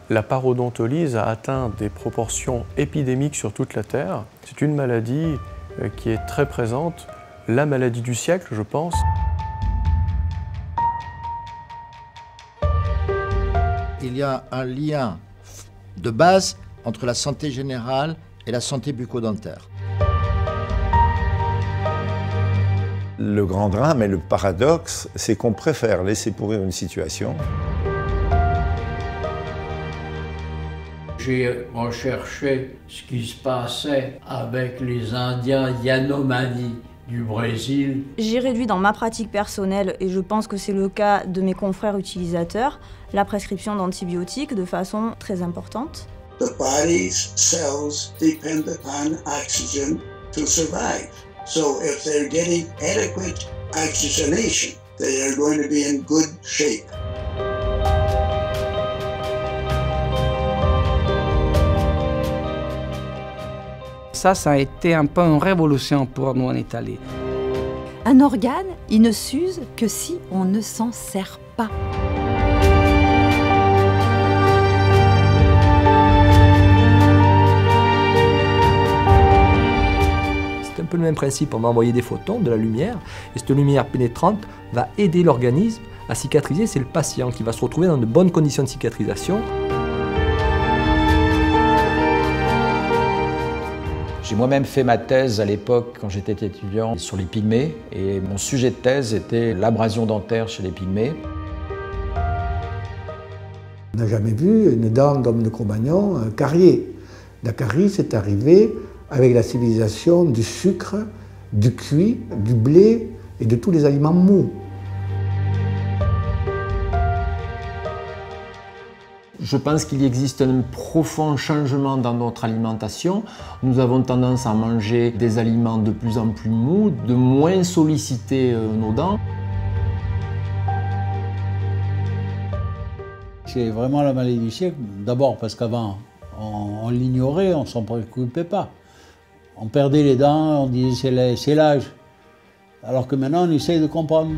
La parodontolyse a atteint des proportions épidémiques sur toute la Terre. C'est une maladie qui est très présente, la maladie du siècle, je pense. Il y a un lien de base entre la santé générale et la santé bucco-dentaire. Le grand drame et le paradoxe, c'est qu'on préfère laisser pourrir une situation. J'ai recherché ce qui se passait avec les Indiens Yanomami du Brésil. J'ai réduit dans ma pratique personnelle, et je pense que c'est le cas de mes confrères utilisateurs, la prescription d'antibiotiques de façon très importante. The body's cells depend upon oxygen to survive. So if they're getting adequate oxygenation, they are going to be in good shape. Ça a été un peu une révolution pour nous en Italie. Un organe, il ne s'use que si on ne s'en sert pas. C'est un peu le même principe, on va envoyer des photons, de la lumière, et cette lumière pénétrante va aider l'organisme à cicatriser. C'est le patient qui va se retrouver dans de bonnes conditions de cicatrisation. J'ai moi-même fait ma thèse à l'époque, quand j'étais étudiant, sur les pygmées. Et mon sujet de thèse était l'abrasion dentaire chez les pygmées. On n'a jamais vu une dent d'homme de Cro-Magnon carriée. La carie, c'est arrivé avec la civilisation du sucre, du cuit, du blé et de tous les aliments mous. Je pense qu'il existe un profond changement dans notre alimentation. Nous avons tendance à manger des aliments de plus en plus mous, de moins solliciter nos dents. C'est vraiment la maladie du siècle. D'abord parce qu'avant, on l'ignorait, on ne s'en préoccupait pas. On perdait les dents, on disait c'est l'âge. Alors que maintenant, on essaye de comprendre.